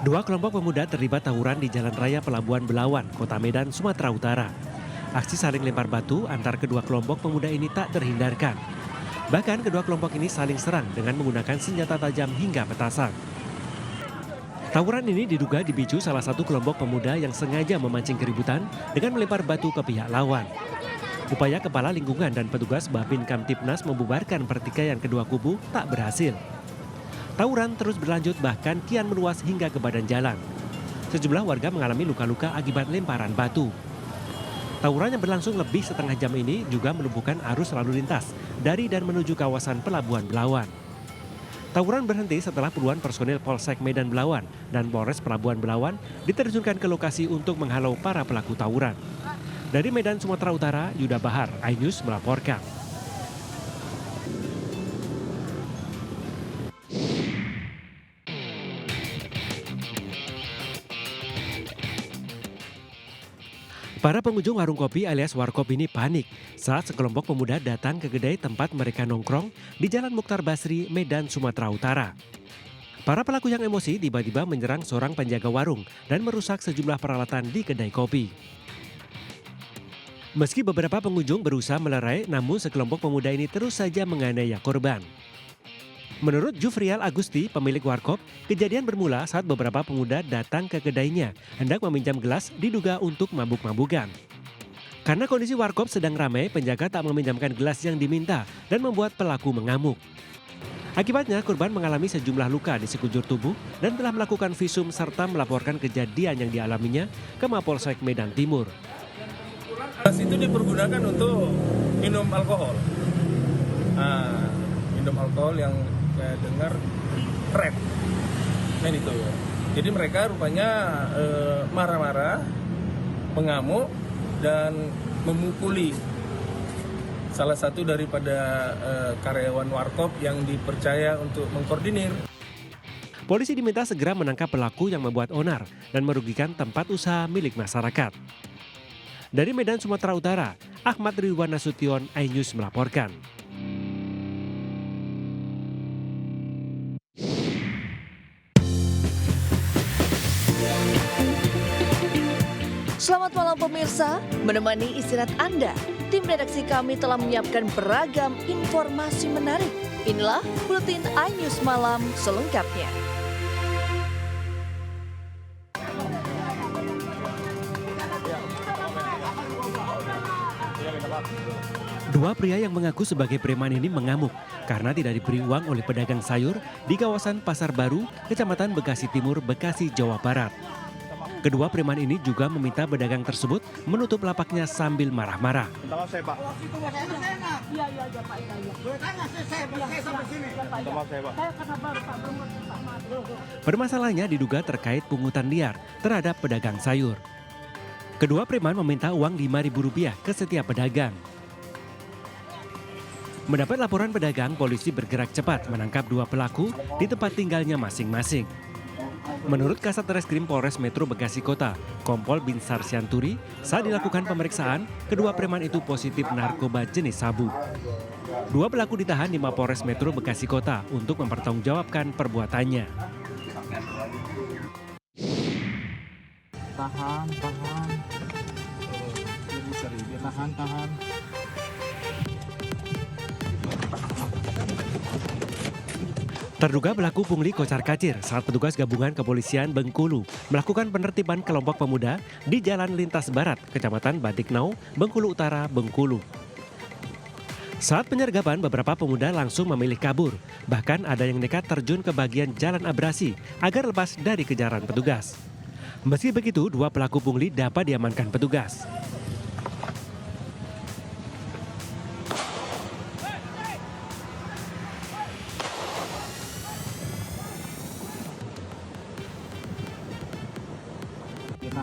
Dua kelompok pemuda terlibat tawuran di Jalan Raya Pelabuhan Belawan, Kota Medan, Sumatera Utara. Aksi saling lempar batu antar kedua kelompok pemuda ini tak terhindarkan. Bahkan kedua kelompok ini saling serang dengan menggunakan senjata tajam hingga petasan. Tawuran ini diduga dipicu salah satu kelompok pemuda yang sengaja memancing keributan dengan melempar batu ke pihak lawan. Upaya Kepala Lingkungan dan petugas Babin Kamtipnas membubarkan pertikaian kedua kubu tak berhasil. Tawuran terus berlanjut bahkan kian meluas hingga ke badan jalan. Sejumlah warga mengalami luka-luka akibat lemparan batu. Tawuran yang berlangsung lebih setengah jam ini juga melumpuhkan arus lalu lintas dari dan menuju kawasan Pelabuhan Belawan. Tawuran berhenti setelah puluhan personil Polsek Medan Belawan dan Polres Pelabuhan Belawan diterjunkan ke lokasi untuk menghalau para pelaku tawuran. Dari Medan, Sumatera Utara, Yuda Bahar, iNews melaporkan. Para pengunjung warung kopi alias warkop ini panik saat sekelompok pemuda datang ke kedai tempat mereka nongkrong di Jalan Mukhtar Basri, Medan, Sumatera Utara. Para pelaku yang emosi tiba-tiba menyerang seorang penjaga warung dan merusak sejumlah peralatan di kedai kopi. Meski beberapa pengunjung berusaha melerai, namun sekelompok pemuda ini terus saja menganiaya korban. Menurut Jufrial Agusti, pemilik warkop, kejadian bermula saat beberapa pemuda datang ke kedainya hendak meminjam gelas diduga untuk mabuk-mabukan. Karena kondisi warkop sedang ramai, penjaga tak meminjamkan gelas yang diminta dan membuat pelaku mengamuk. Akibatnya korban mengalami sejumlah luka di sekujur tubuh dan telah melakukan visum serta melaporkan kejadian yang dialaminya ke Mapolsek Medan Timur. Gelas itu dipergunakan untuk minum alkohol. Minum alkohol yang saya dengar red, kan itu. Jadi mereka rupanya marah-marah, mengamuk dan memukuli salah satu daripada karyawan warkop yang dipercaya untuk mengkoordinir. Polisi diminta segera menangkap pelaku yang membuat onar dan merugikan tempat usaha milik masyarakat. Dari Medan, Sumatera Utara, Ahmad Ridwan Nasution, iNews melaporkan. Selamat malam pemirsa, menemani istirahat Anda, tim redaksi kami telah menyiapkan beragam informasi menarik. Inilah Buletin iNews Malam selengkapnya. Dua pria yang mengaku sebagai preman ini mengamuk karena tidak diberi uang oleh pedagang sayur di kawasan Pasar Baru, Kecamatan Bekasi Timur, Bekasi, Jawa Barat. Kedua preman ini juga meminta pedagang tersebut menutup lapaknya sambil marah-marah. Permasalahannya diduga terkait pungutan liar terhadap pedagang sayur. Kedua preman meminta uang Rp5.000 ke setiap pedagang. Mendapat laporan pedagang, polisi bergerak cepat menangkap dua pelaku di tempat tinggalnya masing-masing. Menurut Kasat Reskrim Polres Metro Bekasi Kota, Kompol Binsar Sianturi, saat dilakukan pemeriksaan, kedua preman itu positif narkoba jenis sabu. Dua pelaku ditahan di Mapolres Metro Bekasi Kota untuk mempertanggungjawabkan perbuatannya. Tahan. Terduga pelaku pungli kocar-kacir saat petugas gabungan kepolisian Bengkulu melakukan penertiban kelompok pemuda di Jalan Lintas Barat, Kecamatan Batiknau, Bengkulu Utara, Bengkulu. Saat penyergapan, beberapa pemuda langsung memilih kabur. Bahkan ada yang nekat terjun ke bagian jalan abrasi agar lepas dari kejaran petugas. Meski begitu, dua pelaku pungli dapat diamankan petugas.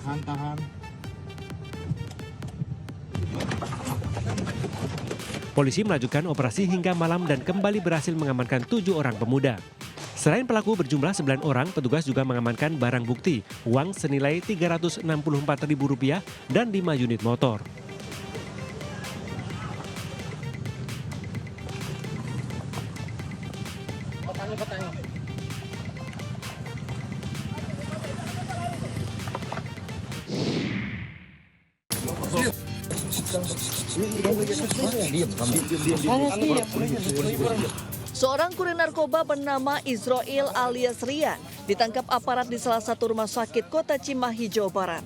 Tahan. Polisi melakukan operasi hingga malam dan kembali berhasil mengamankan 7 orang pemuda. Selain pelaku berjumlah 9 orang, petugas juga mengamankan barang bukti, uang senilai Rp364.000 dan 5 unit motor. Seorang kurir narkoba bernama Israel alias Rian ditangkap aparat di salah satu rumah sakit kota Cimahi, Jawa Barat.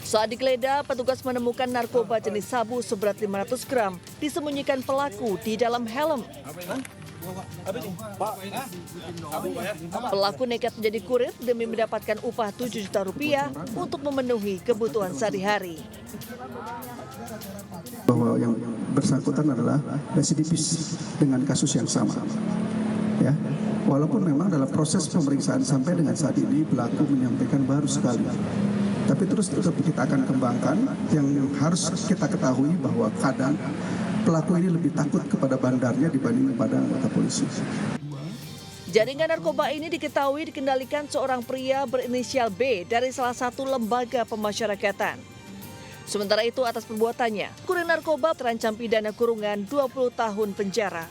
Saat digeledah, petugas menemukan narkoba jenis sabu seberat 500 gram disembunyikan pelaku di dalam helm. Pelaku nekat menjadi kurir demi mendapatkan upah 7 juta rupiah untuk memenuhi kebutuhan sehari-hari. Bahwa yang bersangkutan adalah residivis dengan kasus yang sama. Ya, walaupun memang dalam proses pemeriksaan sampai dengan saat ini pelaku menyampaikan baru sekali. Tapi terus kita akan kembangkan. Yang harus kita ketahui bahwa kadang pelaku ini lebih takut kepada bandarnya dibanding kepada anggota polisi. Jaringan narkoba ini diketahui dikendalikan seorang pria berinisial B dari salah satu lembaga pemasyarakatan. Sementara itu atas perbuatannya, kurir narkoba terancam pidana kurungan 20 tahun penjara.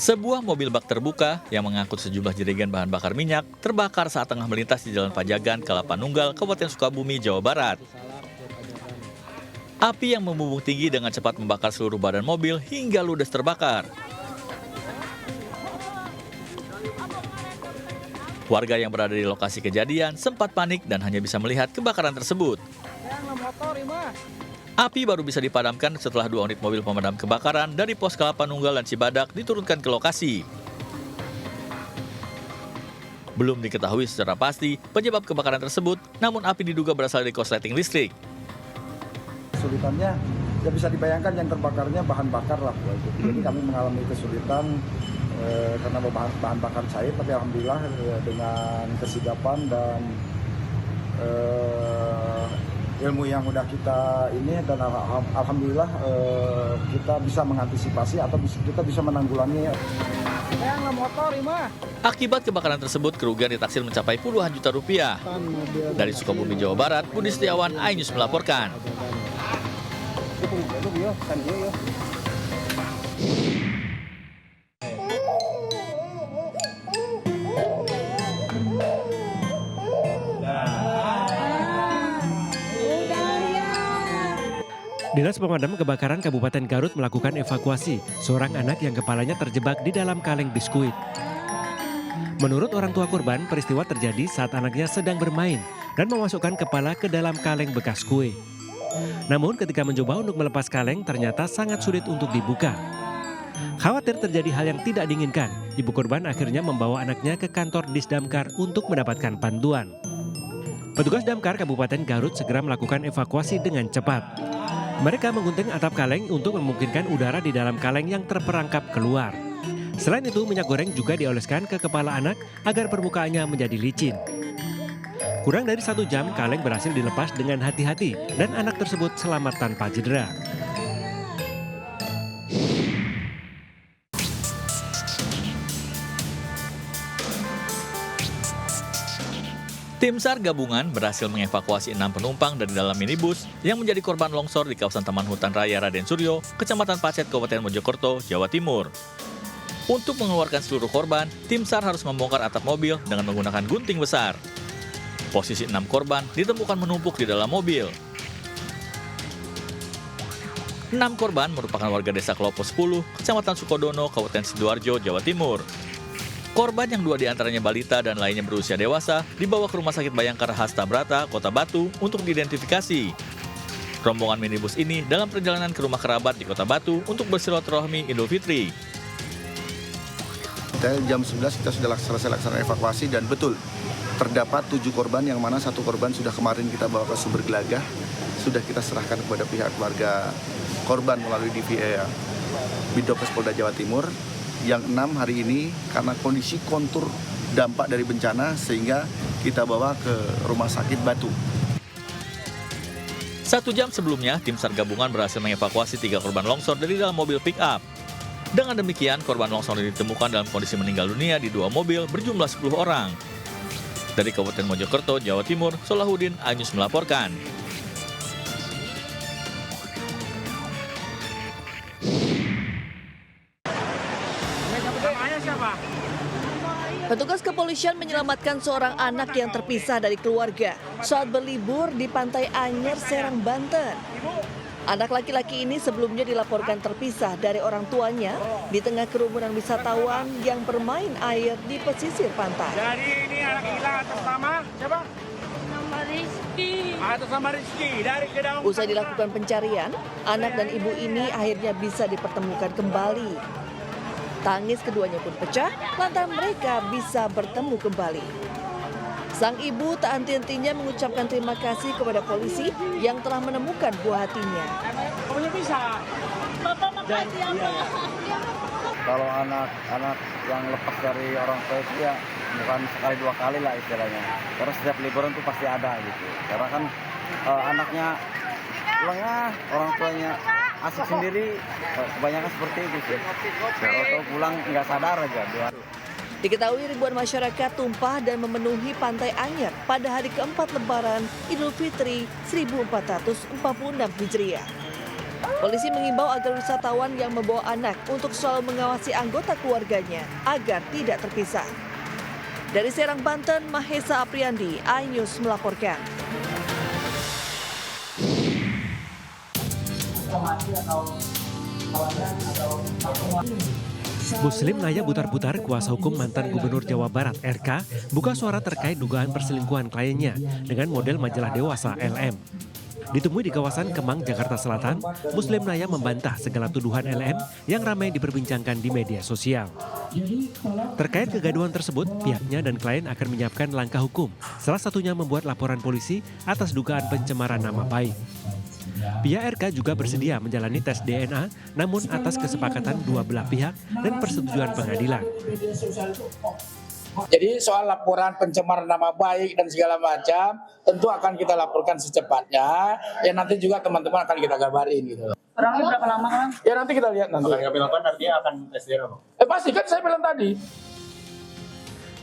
Sebuah mobil bak terbuka yang mengangkut sejumlah jerigen bahan bakar minyak terbakar saat tengah melintas di Jalan Pajagan, Kalapanunggal, Kabupaten Sukabumi, Jawa Barat. Api yang membumbung tinggi dengan cepat membakar seluruh badan mobil hingga ludes terbakar. Warga yang berada di lokasi kejadian sempat panik dan hanya bisa melihat kebakaran tersebut. Api baru bisa dipadamkan setelah 2 unit mobil pemadam kebakaran dari pos Kalapanunggal dan Cibadak diturunkan ke lokasi. Belum diketahui secara pasti penyebab kebakaran tersebut, namun api diduga berasal dari korsleting listrik. Kesulitannya ya bisa dibayangkan yang terbakarnya bahan bakar lah. Jadi kami mengalami kesulitan karena bahan bakar cair, tapi alhamdulillah dengan kesigapan dan ilmu yang udah kita ini dan alhamdulillah kita bisa mengantisipasi atau kita bisa menanggulangi. Akibat kebakaran tersebut, kerugian ditaksir mencapai puluhan juta rupiah. Dari Sukabumi, Jawa Barat, Budi Setiawan, iNews melaporkan. Dinas Pemadam Kebakaran Kabupaten Garut melakukan evakuasi seorang anak yang kepalanya terjebak di dalam kaleng biskuit. Menurut orang tua korban, peristiwa terjadi saat anaknya sedang bermain dan memasukkan kepala ke dalam kaleng bekas kue. Namun ketika mencoba untuk melepas kaleng, ternyata sangat sulit untuk dibuka. Khawatir terjadi hal yang tidak diinginkan, ibu korban akhirnya membawa anaknya ke kantor Disdamkar untuk mendapatkan bantuan. Petugas Damkar Kabupaten Garut segera melakukan evakuasi dengan cepat. Mereka menggunting atap kaleng untuk memungkinkan udara di dalam kaleng yang terperangkap keluar. Selain itu, minyak goreng juga dioleskan ke kepala anak agar permukaannya menjadi licin. Kurang dari 1 jam, kaleng berhasil dilepas dengan hati-hati dan anak tersebut selamat tanpa cedera. Tim SAR gabungan berhasil mengevakuasi 6 penumpang dari dalam minibus yang menjadi korban longsor di kawasan Taman Hutan Raya Raden Suryo, Kecamatan Pacet, Kabupaten Mojokerto, Jawa Timur. Untuk mengeluarkan seluruh korban, tim SAR harus membongkar atap mobil dengan menggunakan gunting besar. Posisi 6 korban ditemukan menumpuk di dalam mobil. 6 korban merupakan warga desa Klopo 10, Kecamatan Sukodono, Kabupaten Sidoarjo, Jawa Timur. Korban yang 2 diantaranya balita dan lainnya berusia dewasa dibawa ke Rumah Sakit Bayangkara Hasta Brata, Kota Batu untuk diidentifikasi. Rombongan minibus ini dalam perjalanan ke rumah kerabat di Kota Batu untuk bersilaturahmi Idul Fitri. Jam 11 kita sudah selesai laksanakan evakuasi dan betul terdapat 7 korban yang mana 1 korban sudah kemarin kita bawa ke Sumber Gelagah, sudah kita serahkan kepada pihak keluarga korban melalui Bidokes Polda Jawa Timur. Yang 6 hari ini karena kondisi kontur dampak dari bencana sehingga kita bawa ke Rumah Sakit Batu. 1 jam sebelumnya, tim SAR gabungan berhasil mengevakuasi 3 korban longsor dari dalam mobil pick-up. Dengan demikian, korban longsor ini ditemukan dalam kondisi meninggal dunia di 2 mobil berjumlah 10 orang. Dari Kabupaten Mojokerto, Jawa Timur, Solahuddin, iNews melaporkan. Petugas kepolisian menyelamatkan seorang anak yang terpisah dari keluarga saat berlibur di Pantai Anyer, Serang, Banten. Anak laki-laki ini sebelumnya dilaporkan terpisah dari orang tuanya di tengah kerumunan wisatawan yang bermain air di pesisir pantai. Jadi ini anak hilang atas nama siapa? Nama Rizky. Atas nama Rizky dari Kedaung. Usai dilakukan pencarian, anak dan ibu ini akhirnya bisa dipertemukan kembali. Tangis keduanya pun pecah lantaran mereka bisa bertemu kembali. Sang ibu tak henti-hentinya mengucapkan terima kasih kepada polisi yang telah menemukan buah hatinya. Kamunya bisa. Bapak makasih ya Pak. Kalau anak yang lepas dari orang tua itu ya bukan sekali 2 kali lah istilahnya. Karena setiap liburan tuh pasti ada gitu. Karena kan anaknya lengah, orang tuanya asik sendiri, kebanyakan seperti itu sih. Kalau pulang nggak sadar aja. Diketahui ribuan masyarakat tumpah dan memenuhi Pantai Anyer pada hari keempat Lebaran Idul Fitri 1446 Hijriah. Polisi mengimbau agar wisatawan yang membawa anak untuk selalu mengawasi anggota keluarganya agar tidak terpisah. Dari Serang, Banten, Mahesa Apriandi, iNews melaporkan. Muslim Naya Butar-Butar, kuasa hukum mantan Gubernur Jawa Barat RK, buka suara terkait dugaan perselingkuhan kliennya dengan model majalah dewasa LM. Ditemui di kawasan Kemang, Jakarta Selatan, Muslim Naya membantah segala tuduhan LM yang ramai diperbincangkan di media sosial. Terkait kegaduhan tersebut, pihaknya dan klien akan menyiapkan langkah hukum, salah satunya membuat laporan polisi atas dugaan pencemaran nama baik. Pihak RK juga bersedia menjalani tes DNA, namun atas kesepakatan dua belah pihak dan persetujuan pengadilan. Jadi soal laporan pencemaran nama baik dan segala macam, tentu akan kita laporkan secepatnya. Ya nanti juga teman-teman akan kita kabarin gitu. Orangnya berapa lama kan? Ya nanti kita lihat nanti. Kalau dilakukan artinya akan tes DNA. Pasti kan saya bilang tadi.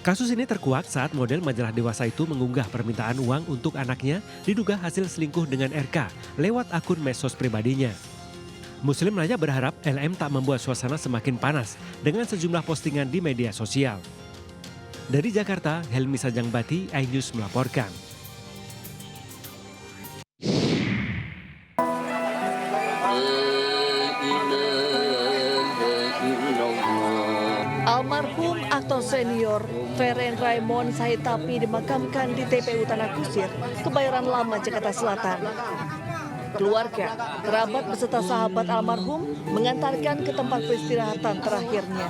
Kasus ini terkuak saat model majalah dewasa itu mengunggah permintaan uang untuk anaknya diduga hasil selingkuh dengan RK lewat akun medsos pribadinya. Muslim Naya berharap LM tak membuat suasana semakin panas dengan sejumlah postingan di media sosial. Dari Jakarta, Helmi Sajangbati, iNews melaporkan. Almarhum aktor senior Feren Raymond Sahitapi dimakamkan di TPU Tanah Kusir, Kebayoran Lama, Jakarta Selatan. Keluarga, kerabat beserta sahabat almarhum mengantarkan ke tempat peristirahatan terakhirnya.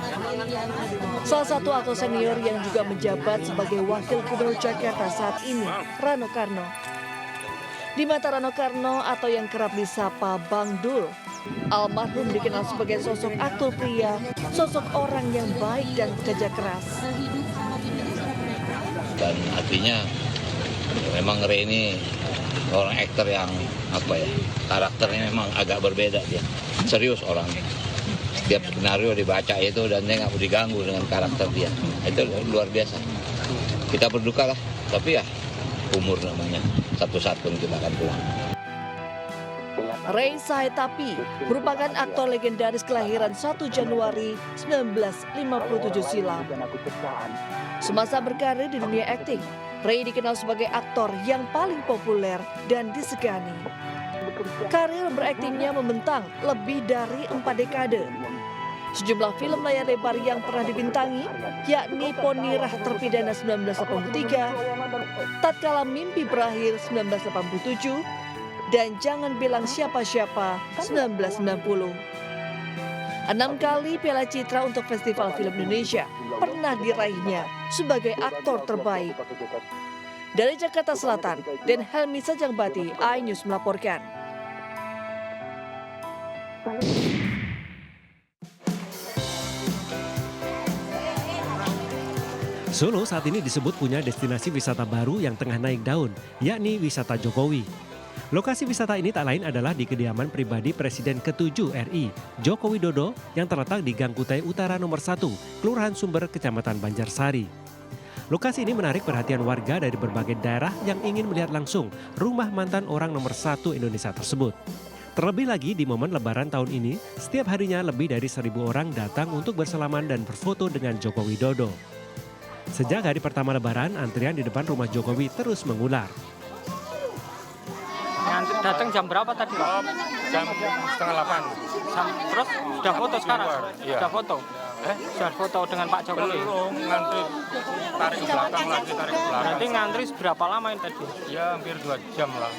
Salah satu aktor senior yang juga menjabat sebagai Wakil Gubernur Jakarta saat ini, Rano Karno. Di mata Rano Karno atau yang kerap disapa Bang Dul, almarhum dikenal sebagai sosok aktor pria, sosok orang yang baik dan kerja keras. Dan artinya memang Ray ini orang aktor yang karakternya memang agak berbeda dia. Serius orangnya. Setiap skenario dibaca itu dan dia nggak mau diganggu dengan karakter dia. Itu luar biasa. Kita berduka lah, tapi ya umur namanya. Satu-satu kita akan pulang. Ray Sahitapi merupakan aktor legendaris kelahiran 1 Januari 1957 silam. Semasa berkarir di dunia akting, Ray dikenal sebagai aktor yang paling populer dan disegani. Karir beraktingnya membentang lebih dari 4 dekade. Sejumlah film layar lebar yang pernah dibintangi, yakni Ponirah Terpidana 1983, Tatkala Mimpi Berakhir 1987, dan Jangan Bilang Siapa-Siapa 1990. 6 kali Piala Citra untuk Festival Film Indonesia pernah diraihnya sebagai aktor terbaik. Dari Jakarta Selatan, dan Helmi Sajangbati, iNews melaporkan. Solo saat ini disebut punya destinasi wisata baru yang tengah naik daun, yakni wisata Jokowi. Lokasi wisata ini tak lain adalah di kediaman pribadi Presiden ke-7 RI, Joko Widodo, yang terletak di Gang Kutai Utara nomor 1, Kelurahan Sumber, Kecamatan Banjarsari. Lokasi ini menarik perhatian warga dari berbagai daerah yang ingin melihat langsung rumah mantan orang nomor 1 Indonesia tersebut. Terlebih lagi di momen Lebaran tahun ini, setiap harinya lebih dari 1.000 orang datang untuk bersalaman dan berfoto dengan Joko Widodo. Sejak hari pertama Lebaran, antrian di depan rumah Jokowi terus mengular. Datang jam berapa tadi, Pak? Jam 7:30. Terus sudah foto sekarang? Iya. Sudah foto? Sudah foto dengan Pak Jokowi? Belum, ngantri tarik ke belakang lagi, tarik ke belakang. Berarti ngantri seberapa lama ini tadi? Ya hampir 2 jam lah.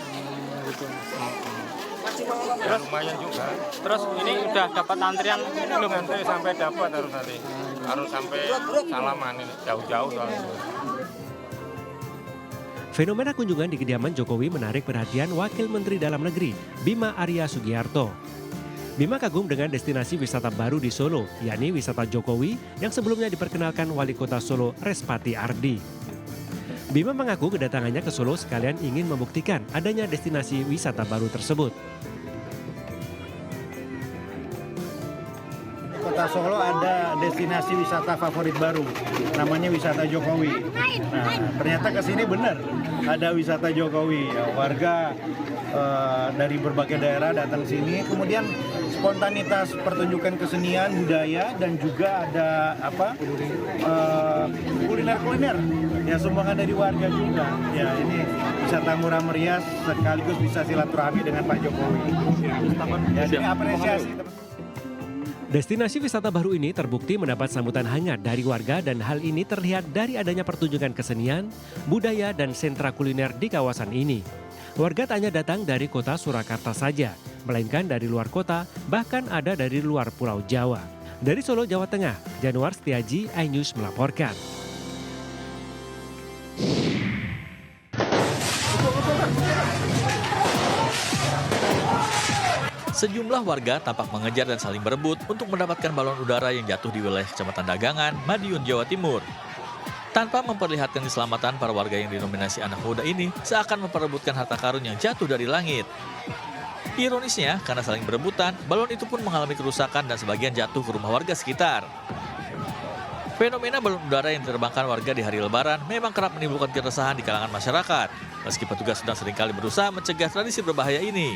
Ya lumayan juga. Terus ini udah dapat antrian belum? Nanti sampai dapat harus nanti. Harus sampai salaman ini, jauh-jauh soalnya. Fenomena kunjungan di kediaman Jokowi menarik perhatian Wakil Menteri Dalam Negeri, Bima Arya Sugiarto. Bima kagum dengan destinasi wisata baru di Solo, yakni wisata Jokowi yang sebelumnya diperkenalkan Wali Kota Solo Respati Ardi. Bima mengaku kedatangannya ke Solo sekalian ingin membuktikan adanya destinasi wisata baru tersebut. Kota Solo ada destinasi wisata favorit baru, namanya wisata Jokowi. Nah, ternyata ke sini benar ada wisata Jokowi. Warga dari berbagai daerah datang sini, kemudian spontanitas pertunjukan kesenian budaya dan juga ada kuliner-kuliner ya sumbangan dari warga juga. Ya ini wisata murah meriah sekaligus bisa silaturahmi dengan Pak Jokowi. Ya, ini apresiasi. Destinasi wisata baru ini terbukti mendapat sambutan hangat dari warga dan hal ini terlihat dari adanya pertunjukan kesenian, budaya dan sentra kuliner di kawasan ini. Warga tak hanya datang dari kota Surakarta saja, melainkan dari luar kota, bahkan ada dari luar Pulau Jawa. Dari Solo, Jawa Tengah, Januar Setiaji, iNews melaporkan. Sejumlah warga tampak mengejar dan saling berebut untuk mendapatkan balon udara yang jatuh di wilayah Kecamatan Dagangan, Madiun, Jawa Timur. Tanpa memperlihatkan keselamatan, para warga yang dinominasi anak muda ini seakan memperebutkan harta karun yang jatuh dari langit. Ironisnya, karena saling berebutan, balon itu pun mengalami kerusakan dan sebagian jatuh ke rumah warga sekitar. Fenomena balon udara yang diterbangkan warga di hari Lebaran memang kerap menimbulkan keresahan di kalangan masyarakat, meski petugas sedang seringkali berusaha mencegah tradisi berbahaya ini.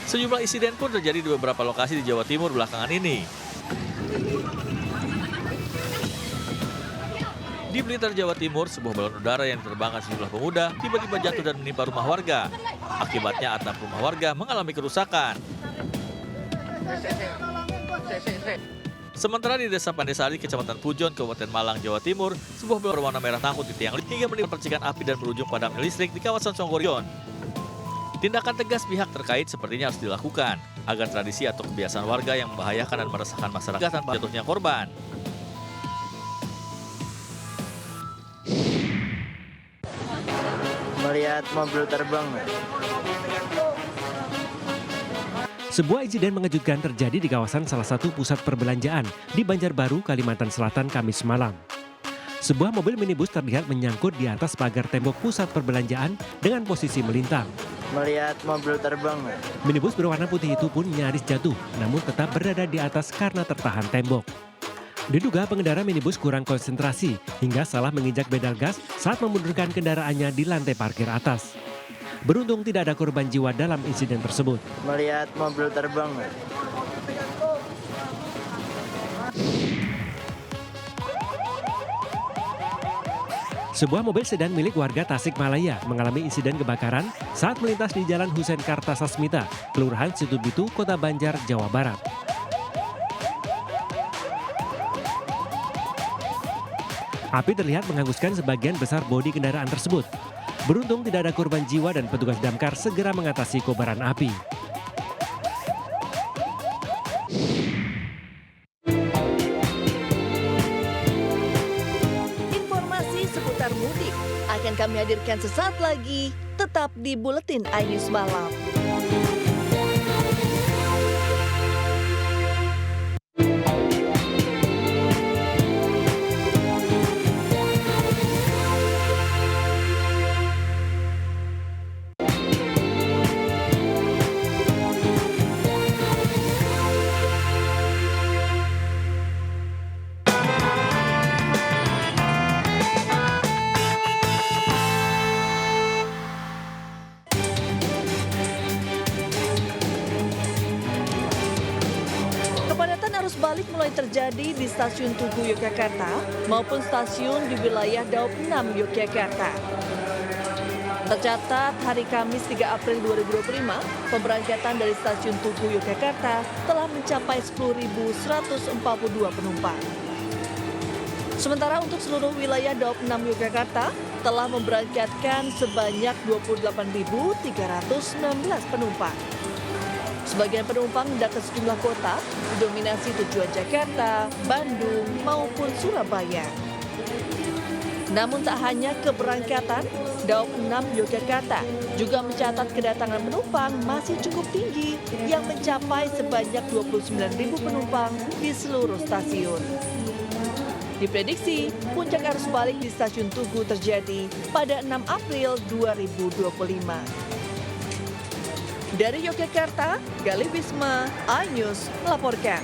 Sejumlah insiden pun terjadi di beberapa lokasi di Jawa Timur belakangan ini. Di Blitar, Jawa Timur, sebuah balon udara yang diterbangkan sejumlah pemuda tiba-tiba jatuh dan menimpa rumah warga. Akibatnya atap rumah warga mengalami kerusakan. Sementara di Desa Pandesari, Kecamatan Pujon, Kabupaten Malang, Jawa Timur, sebuah balon berwarna merah tangkut di tiang hingga menimbulkan percikan api dan berujung padamnya listrik di kawasan Songgoryon. Tindakan tegas pihak terkait sepertinya harus dilakukan agar tradisi atau kebiasaan warga yang membahayakan dan meresahkan masyarakat tanpa jatuhnya korban. Melihat mobil terbang. Sebuah insiden mengejutkan terjadi di kawasan salah satu pusat perbelanjaan di Banjarbaru, Kalimantan Selatan, Kamis malam. Sebuah mobil minibus terlihat menyangkut di atas pagar tembok pusat perbelanjaan dengan posisi melintang. Melihat mobil terbang. Minibus berwarna putih itu pun nyaris jatuh, namun tetap berada di atas karena tertahan tembok. Diduga pengendara minibus kurang konsentrasi hingga salah menginjak pedal gas saat memundurkan kendaraannya di lantai parkir atas. Beruntung tidak ada korban jiwa dalam insiden tersebut. Melihat mobil terbang. Sebuah mobil sedan milik warga Tasikmalaya mengalami insiden kebakaran saat melintas di Jalan Husein Kartasasmita, Kelurahan Situbitu, Kota Banjar, Jawa Barat. Api terlihat menghanguskan sebagian besar bodi kendaraan tersebut. Beruntung tidak ada korban jiwa dan petugas damkar segera mengatasi kobaran api. Mudik akan kami hadirkan sesaat lagi, tetap di Buletin iNews Malam. terjadi di stasiun Tugu Yogyakarta maupun stasiun di wilayah Daop 6 Yogyakarta. Tercatat hari Kamis 3 April 2025, pemberangkatan dari stasiun Tugu Yogyakarta telah mencapai 10.142 penumpang. Sementara untuk seluruh wilayah Daop 6 Yogyakarta telah memberangkatkan sebanyak 28.319 penumpang. Sebagian penumpang hendak ke sejumlah kota, didominasi tujuan Jakarta, Bandung, maupun Surabaya. Namun tak hanya keberangkatan, Daop 6 Yogyakarta juga mencatat kedatangan penumpang masih cukup tinggi yang mencapai sebanyak 29.000 penumpang di seluruh stasiun. Diprediksi, puncak arus balik di stasiun Tugu terjadi pada 6 April 2025. Dari Yogyakarta, Galih Wisma, iNews melaporkan.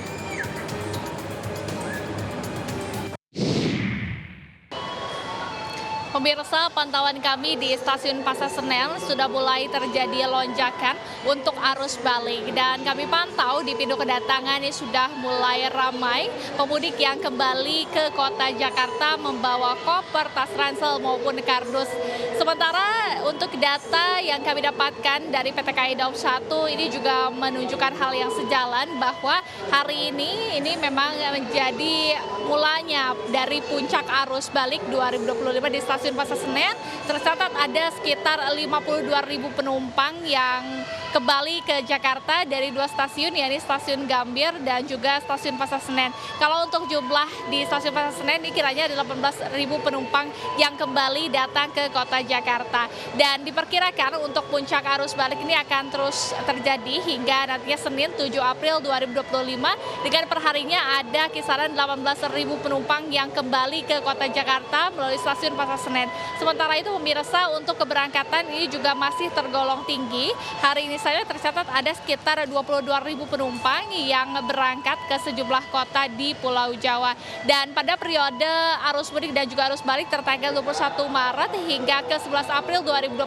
Pemirsa, pantauan kami di Stasiun Pasar Senen sudah mulai terjadi lonjakan untuk arus balik. Dan kami pantau di pintu kedatangan ini sudah mulai ramai pemudik yang kembali ke kota Jakarta membawa koper, tas ransel maupun kardus. Sementara untuk data yang kami dapatkan dari PT KAI Daop 1 ini juga menunjukkan hal yang sejalan bahwa hari ini memang menjadi mulanya dari puncak arus balik 2025 di Stasiun Pasar Senen. Tercatat ada sekitar 52.000 penumpang yang kembali ke Jakarta dari dua stasiun, yakni Stasiun Gambir dan juga Stasiun Pasar Senen. Kalau untuk jumlah di Stasiun Pasar Senen ini kiranya ada 18.000 penumpang yang kembali datang ke kota Jakarta. Dan diperkirakan untuk puncak arus balik ini akan terus terjadi hingga nantinya Senin 7 April 2025 dengan perharinya ada kisaran 18.000 penumpang yang kembali ke kota Jakarta melalui Stasiun Pasar Senen. Sementara itu pemirsa, untuk keberangkatan ini juga masih tergolong tinggi. Hari ini saja tercatat ada sekitar 22.000 penumpang yang berangkat ke sejumlah kota di Pulau Jawa. Dan pada periode arus mudik dan juga arus balik tertanggal 21 Maret hingga ke 11 April 2025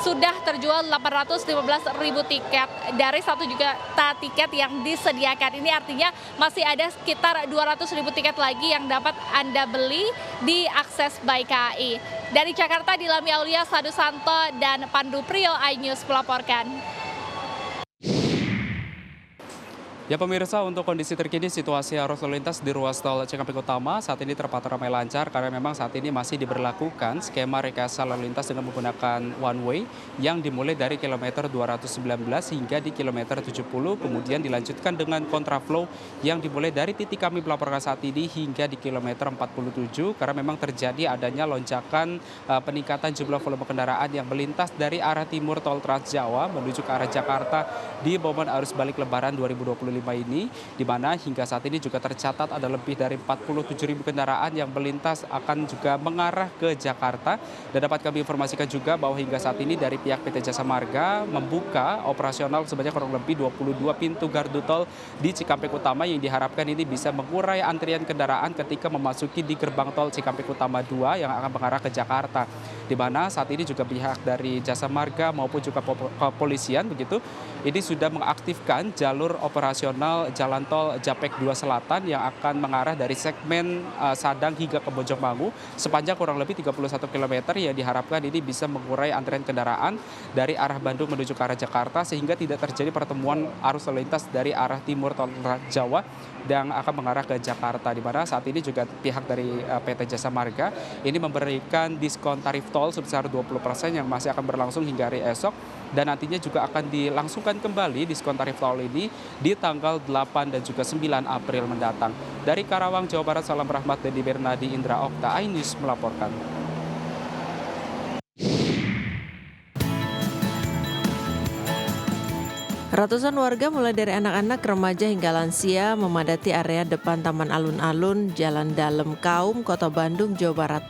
sudah terjual 815.000 tiket dari 1 juta tiket yang disediakan. Ini artinya masih ada sekitar 200.000 tiket lagi yang dapat Anda beli di Akses by KAI. Dari Jakarta, Dilami Aulia, Sadu Santo, dan Pandu Priyo, iNews melaporkan. Ya pemirsa, untuk kondisi terkini situasi arus lalu lintas di ruas tol Cikampek Utama saat ini terpantau ramai lancar karena memang saat ini masih diberlakukan skema rekayasa lalu lintas dengan menggunakan one way yang dimulai dari kilometer 219 hingga di kilometer 70, kemudian dilanjutkan dengan kontraflow yang dimulai dari titik kami melaporkan saat ini hingga di kilometer 47 karena memang terjadi adanya lonjakan peningkatan jumlah volume kendaraan yang melintas dari arah timur tol Trans Jawa menuju ke arah Jakarta di momen arus balik Lebaran 2025 ini, di mana hingga saat ini juga tercatat ada lebih dari 47.000 kendaraan yang melintas akan juga mengarah ke Jakarta. Dan dapat kami informasikan juga bahwa hingga saat ini dari pihak PT Jasa Marga membuka operasional sebanyak kurang lebih 22 pintu gardu tol di Cikampek Utama yang diharapkan ini bisa mengurai antrian kendaraan ketika memasuki di gerbang tol Cikampek Utama 2 yang akan mengarah ke Jakarta. Di mana saat ini juga pihak dari Jasa Marga maupun juga kepolisian begitu ini sudah mengaktifkan jalur operasional jalan tol Japek 2 Selatan yang akan mengarah dari segmen Sadang hingga ke Bojongmangu sepanjang kurang lebih 31 km yang diharapkan ini bisa mengurai antrian kendaraan dari arah Bandung menuju ke arah Jakarta sehingga tidak terjadi pertemuan arus lalu lintas dari arah timur tol Jawa dan akan mengarah ke Jakarta, di mana saat ini juga pihak dari PT Jasa Marga ini memberikan diskon tarif tol sebesar 20% yang masih akan berlangsung hingga hari esok dan nantinya juga akan dilangsungkan kembali diskon tarif tol ini di tanggal 8 dan juga 9 April mendatang. Dari Karawang, Jawa Barat, salam rahmat dari Bernadi Indra Okta, iNews melaporkan. Ratusan warga mulai dari anak-anak, remaja hingga lansia memadati area depan Taman Alun-Alun, Jalan Dalem Kaum, Kota Bandung, Jawa Barat.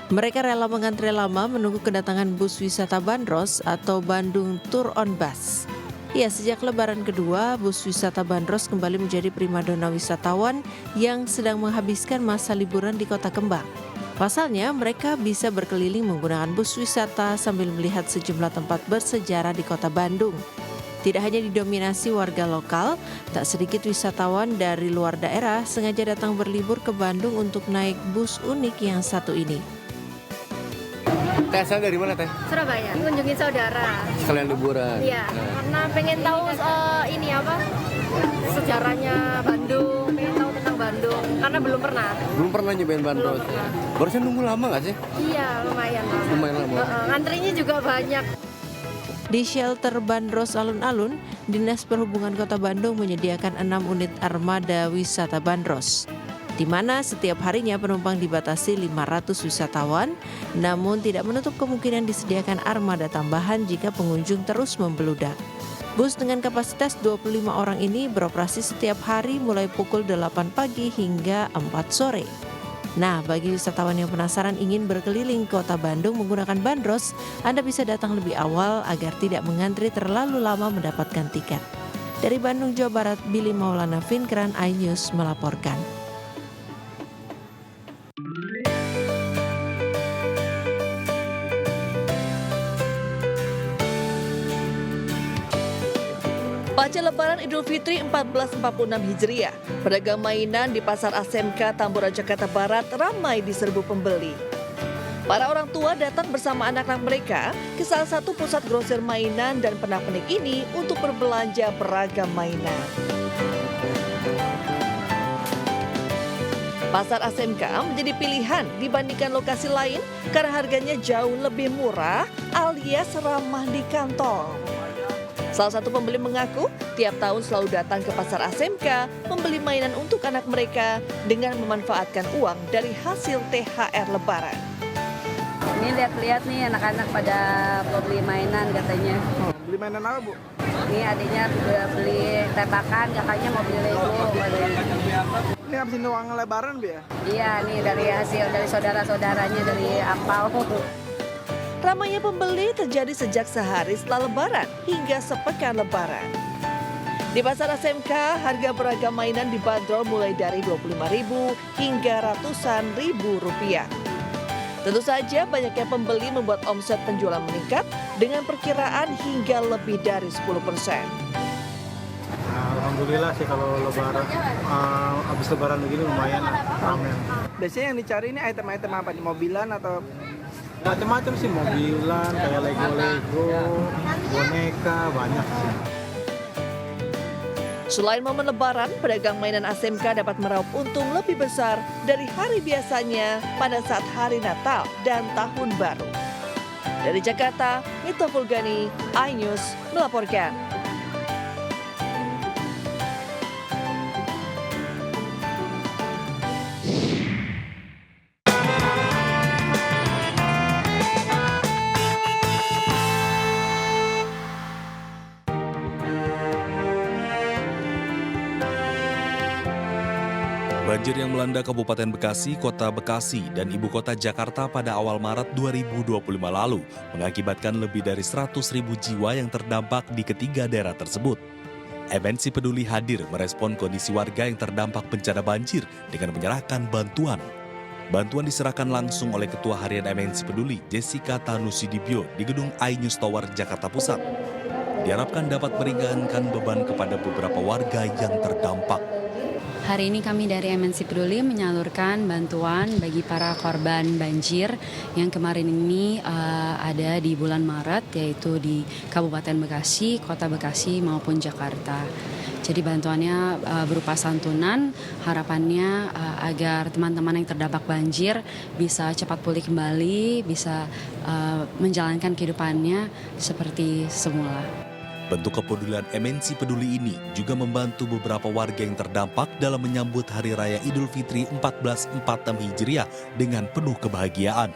Mereka rela mengantri lama menunggu kedatangan bus wisata Bandros atau Bandung Tour on Bus. Ya, sejak Lebaran kedua, bus wisata Bandros kembali menjadi primadona wisatawan yang sedang menghabiskan masa liburan di Kota Kembang. Pasalnya, mereka bisa berkeliling menggunakan bus wisata sambil melihat sejumlah tempat bersejarah di Kota Bandung. Tidak hanya didominasi warga lokal, tak sedikit wisatawan dari luar daerah sengaja datang berlibur ke Bandung untuk naik bus unik yang satu ini. Teh, asal dari mana Teh? Surabaya, kunjungin saudara. Sekalian liburan? Iya, karena pengen tahu ini apa, sejarahnya Bandung, pengen tahu tentang Bandung, karena belum pernah. Belum pernah nyobain bandros? Barusan nunggu lama nggak sih? Iya, lumayan lama. Lumayan lama? Antrinya juga banyak. Di shelter Bandros Alun-Alun, Dinas Perhubungan Kota Bandung menyediakan 6 unit armada wisata Bandros, di mana setiap harinya penumpang dibatasi 500 wisatawan, namun tidak menutup kemungkinan disediakan armada tambahan jika pengunjung terus membeludak. Bus dengan kapasitas 25 orang ini beroperasi setiap hari mulai pukul 8 pagi hingga 4 sore. Nah, bagi wisatawan yang penasaran ingin berkeliling kota Bandung menggunakan bandros, Anda bisa datang lebih awal agar tidak mengantri terlalu lama mendapatkan tiket. Dari Bandung, Jawa Barat, Billy Maulana Finkran, iNews melaporkan. Pasca Lebaran Idul Fitri 1446 Hijriah, pedagang mainan di Pasar ASMK Tambora, Jakarta Barat ramai diserbu pembeli. Para orang tua datang bersama anak-anak mereka ke salah satu pusat grosir mainan dan pernak-pernik ini untuk berbelanja beragam mainan. Pasar ASMK menjadi pilihan dibandingkan lokasi lain karena harganya jauh lebih murah alias ramah di kantong. Salah satu pembeli mengaku tiap tahun selalu datang ke Pasar ASMK membeli mainan untuk anak mereka dengan memanfaatkan uang dari hasil THR Lebaran. Ini lihat-lihat nih anak-anak pada mau beli mainan katanya. Beli mainan apa Bu? Ini adiknya beli tebakan, kakaknya mau beli Lego. Ini habisin uang Lebaran Bu ya? Iya, nih dari hasil dari saudara-saudaranya dari Ampau. Ramainya pembeli terjadi sejak sehari setelah Lebaran hingga sepekan Lebaran. Di Pasar ASMK, harga beragam mainan dibanderol mulai dari Rp25.000 hingga ratusan ribu rupiah. Tentu saja banyaknya pembeli membuat omset penjualan meningkat dengan perkiraan hingga lebih dari 10%. Alhamdulillah sih kalau Lebaran, habis Lebaran begini lumayan ramai. Biasanya yang dicari ini item-item apa? Di mobilan atau? Macam-macam sih, mobilan, kayak Lego, boneka, banyak sih. Selain momen Lebaran, pedagang mainan ASMK dapat meraup untung lebih besar dari hari biasanya pada saat hari Natal dan Tahun Baru. Dari Jakarta, Mita Fulgani, iNews melaporkan. Banjir yang melanda Kabupaten Bekasi, Kota Bekasi, dan Ibu Kota Jakarta pada awal Maret 2025 lalu mengakibatkan lebih dari 100.000 jiwa yang terdampak di ketiga daerah tersebut. MNC Peduli hadir merespon kondisi warga yang terdampak bencana banjir dengan menyerahkan bantuan. Bantuan diserahkan langsung oleh Ketua Harian MNC Peduli, Jessica Tanusudibyo, di gedung iNews Tower, Jakarta Pusat. Diharapkan dapat meringankan beban kepada beberapa warga yang terdampak. Hari ini kami dari MNC Peduli menyalurkan bantuan bagi para korban banjir yang kemarin ini ada di bulan Maret, yaitu di Kabupaten Bekasi, Kota Bekasi maupun Jakarta. Jadi bantuannya berupa santunan, harapannya agar teman-teman yang terdampak banjir bisa cepat pulih kembali, bisa menjalankan kehidupannya seperti semula. Bentuk kepedulian MNC Peduli ini juga membantu beberapa warga yang terdampak dalam menyambut Hari Raya Idul Fitri 1446 Hijriah dengan penuh kebahagiaan.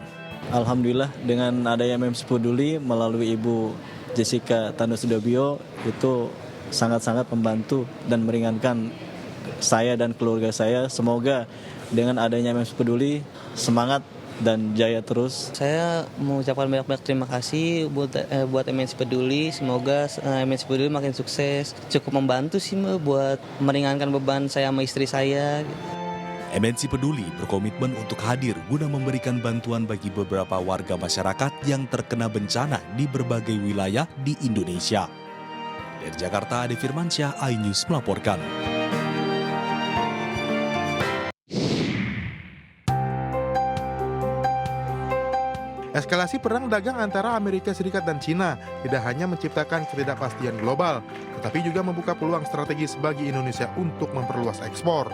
Alhamdulillah dengan adanya MNC Peduli melalui Ibu Jessica Tanusudibyo itu sangat-sangat membantu dan meringankan saya dan keluarga saya. Semoga dengan adanya MNC Peduli semangat dan jaya terus. Saya mengucapkan banyak-banyak terima kasih buat MNC Peduli. Semoga MNC Peduli makin sukses. Cukup membantu sih buat meringankan beban saya sama istri saya. MNC Peduli berkomitmen untuk hadir guna memberikan bantuan bagi beberapa warga masyarakat yang terkena bencana di berbagai wilayah di Indonesia. Dari Jakarta, Ade Firmansyah, iNews melaporkan. Eskalasi perang dagang antara Amerika Serikat dan China tidak hanya menciptakan ketidakpastian global, tetapi juga membuka peluang strategis bagi Indonesia untuk memperluas ekspor.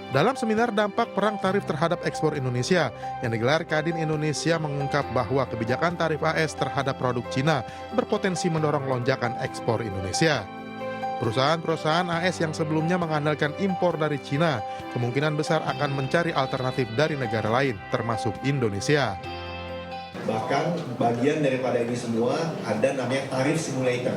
Dalam seminar dampak perang tarif terhadap ekspor Indonesia yang digelar Kadin Indonesia mengungkap bahwa kebijakan tarif AS terhadap produk China berpotensi mendorong lonjakan ekspor Indonesia. Perusahaan-perusahaan AS yang sebelumnya mengandalkan impor dari China kemungkinan besar akan mencari alternatif dari negara lain, termasuk Indonesia. Bahkan bagian daripada ini semua ada namanya tarif simulator.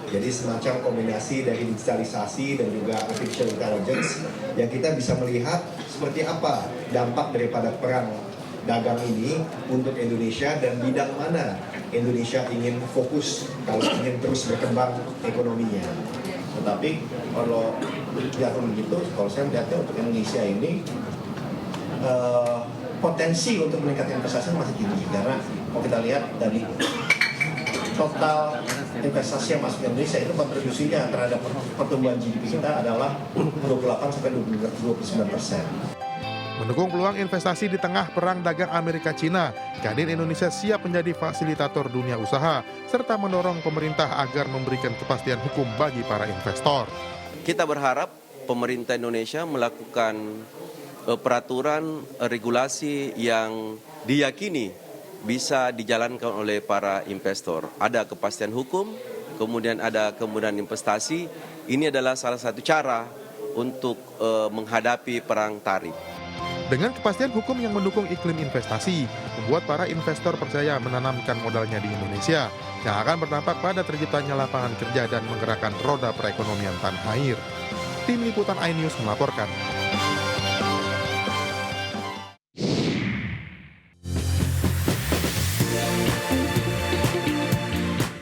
Jadi semacam kombinasi dari digitalisasi dan juga artificial intelligence yang kita bisa melihat seperti apa dampak daripada perang dagang ini untuk Indonesia dan bidang mana Indonesia ingin fokus kalau ingin terus berkembang ekonominya. Tetapi kalau tidak begitu, kalau saya melihatnya untuk Indonesia ini potensi untuk meningkatkan investasi masih tinggi karena kalau kita lihat dari total investasi yang masuk ke Indonesia itu kontribusinya terhadap pertumbuhan GDP kita adalah 28-29%. Mendukung peluang investasi di tengah perang dagang Amerika-China, Kadin Indonesia siap menjadi fasilitator dunia usaha serta mendorong pemerintah agar memberikan kepastian hukum bagi para investor. Kita berharap pemerintah Indonesia melakukan peraturan regulasi yang diyakini bisa dijalankan oleh para investor. Ada kepastian hukum, kemudian ada kemudahan investasi. Ini adalah salah satu cara untuk menghadapi perang tarif. Dengan kepastian hukum yang mendukung iklim investasi, membuat para investor percaya menanamkan modalnya di Indonesia, yang akan berdampak pada terciptanya lapangan kerja dan menggerakkan roda perekonomian tanah air. Tim Liputan iNews melaporkan.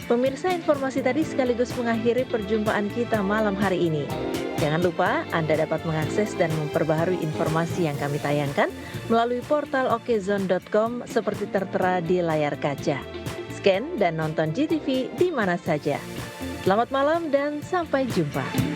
Pemirsa, informasi tadi sekaligus mengakhiri perjumpaan kita malam hari ini. Jangan lupa Anda dapat mengakses dan memperbaharui informasi yang kami tayangkan melalui portal okezone.com seperti tertera di layar kaca. Scan dan nonton GTV di mana saja. Selamat malam dan sampai jumpa.